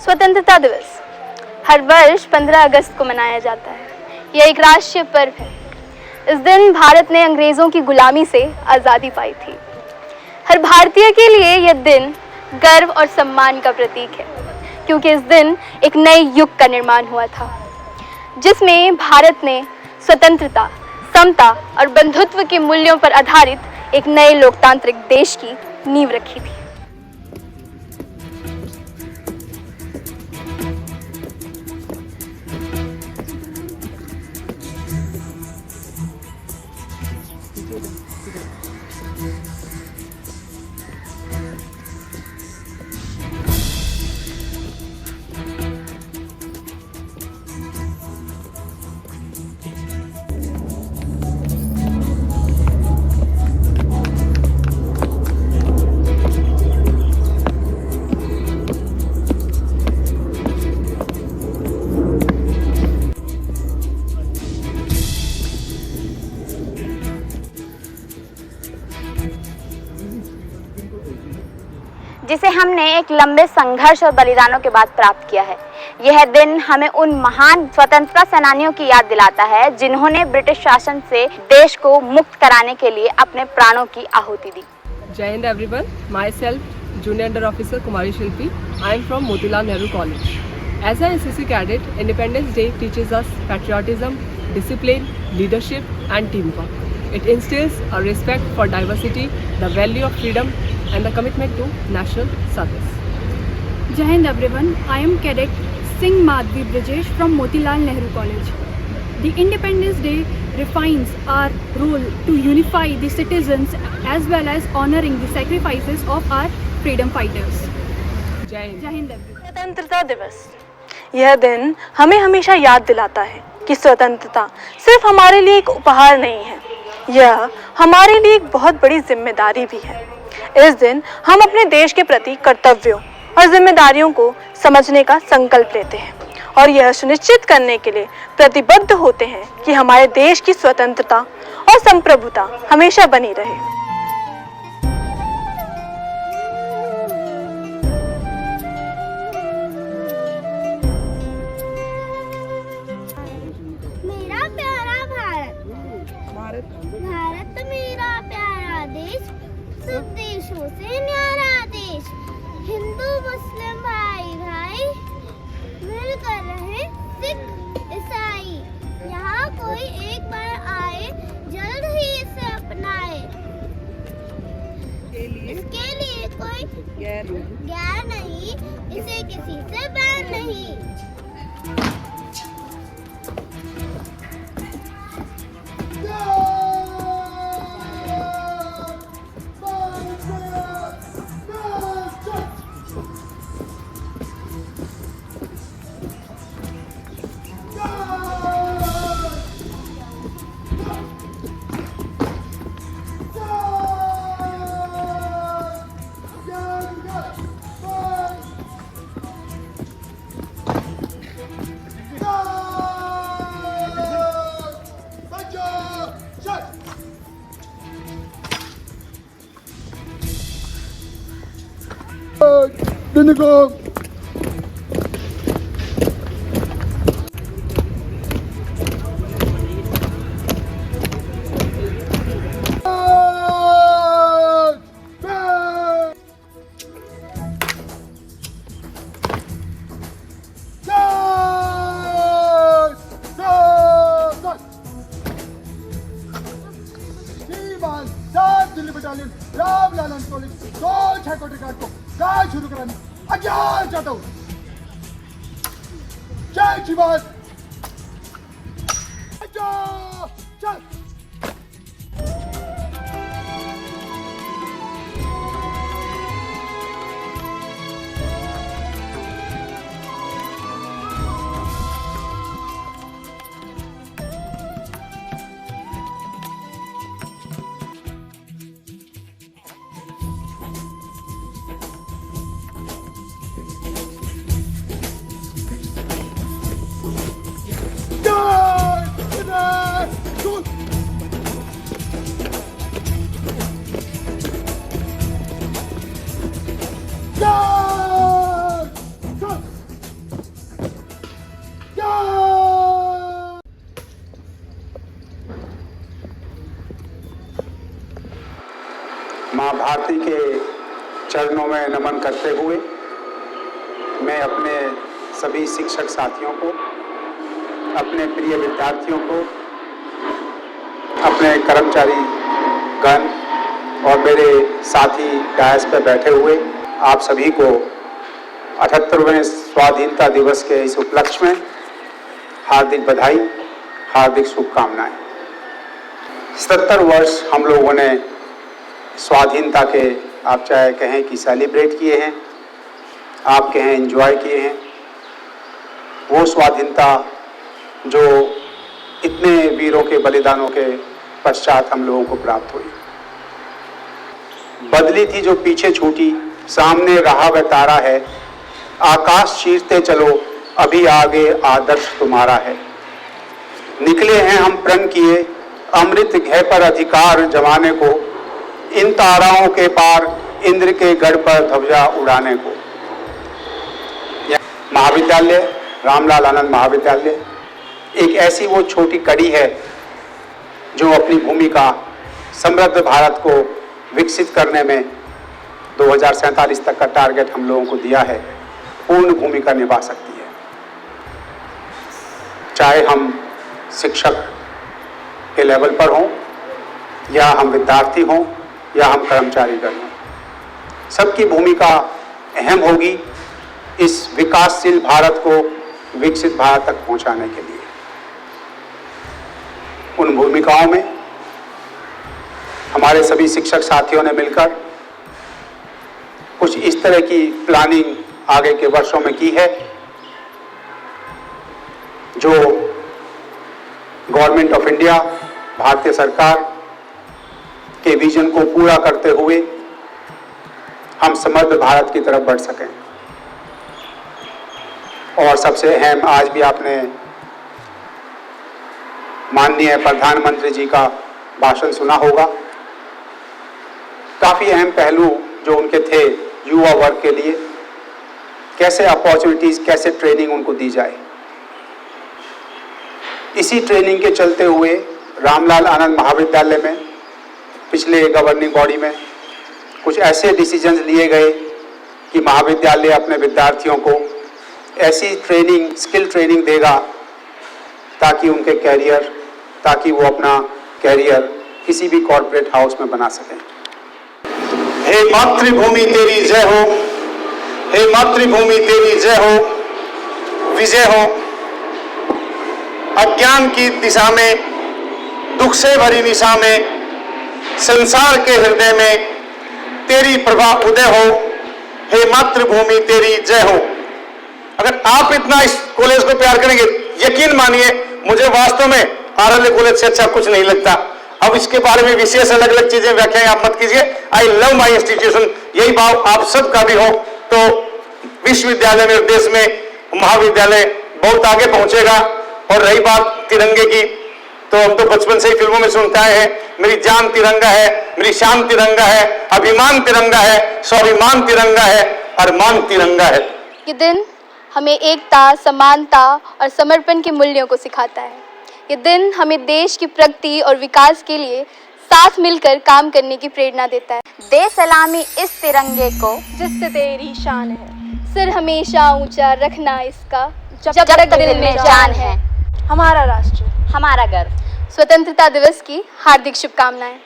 स्वतंत्रता दिवस हर वर्ष 15 अगस्त को मनाया जाता है। यह एक राष्ट्रीय पर्व है। इस दिन भारत ने अंग्रेजों की गुलामी से आज़ादी पाई थी। हर भारतीय के लिए यह दिन गर्व और सम्मान का प्रतीक है, क्योंकि इस दिन एक नए युग का निर्माण हुआ था, जिसमें भारत ने स्वतंत्रता, समता और बंधुत्व के मूल्यों पर आधारित एक नए लोकतांत्रिक देश की नींव रखी थी। जिसे हमने एक लंबे संघर्ष और बलिदानों के बाद प्राप्त किया है। यह दिन हमें उन महान स्वतंत्रता सेनानियों की याद दिलाता है जिन्होंने ब्रिटिश शासन से देश को मुक्त कराने के लिए अपने प्राणों की आहुति दी। जय Hind everyone, my self junior under officer Kumari Shilpi. I am from Motilal Nehru college. As an NCC cadet, Independence Day teaches us patriotism, discipline, leadership and teamwork. It instills a respect for diversity, the value of freedom and the commitment to national service. Jai Hind everyone, I am Cadet Singh Madhvi Brijesh from Motilal Nehru College. The Independence Day refines our role to unify the citizens as well as honoring the sacrifices of our freedom fighters. Jai Hind. Jai Hind everyone. स्वतंत्रता दिवस यह दिन हमें हमेशा याद दिलाता है कि स्वतंत्रता सिर्फ हमारे लिए एक उपहार नहीं है, यह हमारे लिए एक बहुत बड़ी जिम्मेदारी भी है। इस दिन हम अपने देश के प्रति कर्तव्यों और जिम्मेदारियों को समझने का संकल्प लेते हैं और यह सुनिश्चित करने के लिए प्रतिबद्ध होते हैं कि हमारे देश की स्वतंत्रता और संप्रभुता हमेशा बनी रहे। भारत मेरा प्यारा देश, सब देशों से न्यारा देश। हिंदू मुस्लिम भाई भाई मिलकर रहे सिख ईसाई। यहाँ कोई एक बार आए जल्द ही इसे अपनाए। इसके लिए कोई गैर नहीं, इसे किसी से बैर नहीं। शुरू कराने अज्ञान चाहता हूँ। जय शिवाज। चल माँ भारती के चरणों में नमन करते हुए मैं अपने सभी शिक्षक साथियों को, अपने प्रिय विद्यार्थियों को, अपने कर्मचारी गण और मेरे साथी डायस पर बैठे हुए आप सभी को 78वें स्वाधीनता दिवस के इस उपलक्ष्य में हार्दिक बधाई, हार्दिक शुभकामनाएं। 77 वर्ष हम लोगों ने स्वाधीनता के, आप चाहे कहें कि सेलिब्रेट किए हैं, आप कहें एंजॉय किए हैं। वो स्वाधीनता जो इतने वीरों के बलिदानों के पश्चात हम लोगों को प्राप्त हुई। बदली थी जो पीछे छूटी, सामने रहा वह तारा है, आकाश चीरते चलो अभी आगे आदर्श तुम्हारा है। निकले हैं हम प्रण किए अमृत घय पर अधिकार जमाने को, इन ताराओं के पार इंद्र के गढ़ पर ध्वजा उड़ाने को। महाविद्यालय, रामलाल आनंद महाविद्यालय एक ऐसी वो छोटी कड़ी है जो अपनी भूमिका समृद्ध भारत को विकसित करने में 2047 तक का टारगेट हम लोगों को दिया है, पूर्ण भूमिका निभा सकती है। चाहे हम शिक्षक के लेवल पर हों, या हम विद्यार्थी हों, या हम कर्मचारीगण हों, सबकी भूमिका अहम होगी इस विकासशील भारत को विकसित भारत तक पहुंचाने के लिए। उन भूमिकाओं में हमारे सभी शिक्षक साथियों ने मिलकर कुछ इस तरह की प्लानिंग आगे के वर्षों में की है जो गवर्नमेंट ऑफ इंडिया, भारतीय सरकार के विजन को पूरा करते हुए हम समृद्ध भारत की तरफ बढ़ सकें। और सबसे अहम, आज भी आपने माननीय प्रधानमंत्री जी का भाषण सुना होगा। काफी अहम पहलू जो उनके थे युवा वर्ग के लिए, कैसे अपॉर्चुनिटीज, कैसे ट्रेनिंग उनको दी जाए। इसी ट्रेनिंग के चलते हुए रामलाल आनंद महाविद्यालय में पिछले गवर्निंग बॉडी में कुछ ऐसे डिसीजंस लिए गए कि महाविद्यालय अपने विद्यार्थियों को ऐसी ट्रेनिंग, स्किल ट्रेनिंग देगा ताकि उनके कैरियर, ताकि वो अपना कैरियर किसी भी कॉर्पोरेट हाउस में बना सकें। हे मातृभूमि तेरी जय हो, हे मातृभूमि तेरी जय हो, विजय हो। अज्ञान की दिशा में, दुख से भरी निशा में, संसार के हृदय में तेरी प्रभा उदय हो। हे मातृभूमि तेरी जय हो। अगर आप इतना इस कॉलेज को प्यार करेंगे, यकीन मानिए मुझे वास्तव में आरएलए कॉलेज से अच्छा कुछ नहीं लगता। अब इसके बारे में विशेष अलग अलग चीजें व्याख्याएं आप मत कीजिए। आई लव माई इंस्टीट्यूशन, यही भाव आप सबका भी हो तो विश्वविद्यालय में, देश में महाविद्यालय बहुत आगे पहुंचेगा। और रही बात तिरंगे की, तो हम तो बचपन से ही फिल्मों में सुनते आए हैं, मेरी जान तिरंगा है, मेरी शान तिरंगा है, अभिमान तिरंगा है, स्वाभिमान तिरंगा है, अरमान तिरंगा है। ये दिन हमें एकता, समानता और समर्पण के मूल्यों को सिखाता है। ये दिन हमें देश की प्रगति और विकास के लिए साथ मिलकर काम करने की प्रेरणा देता है। दे सलामी इस तिरंगे को जिससे तेरी शान है, सिर हमेशा ऊंचा रखना इसका जब तक दिल में जान है। हमारा राष्ट्र, हमारा गर्व। स्वतंत्रता दिवस की हार्दिक शुभकामनाएं।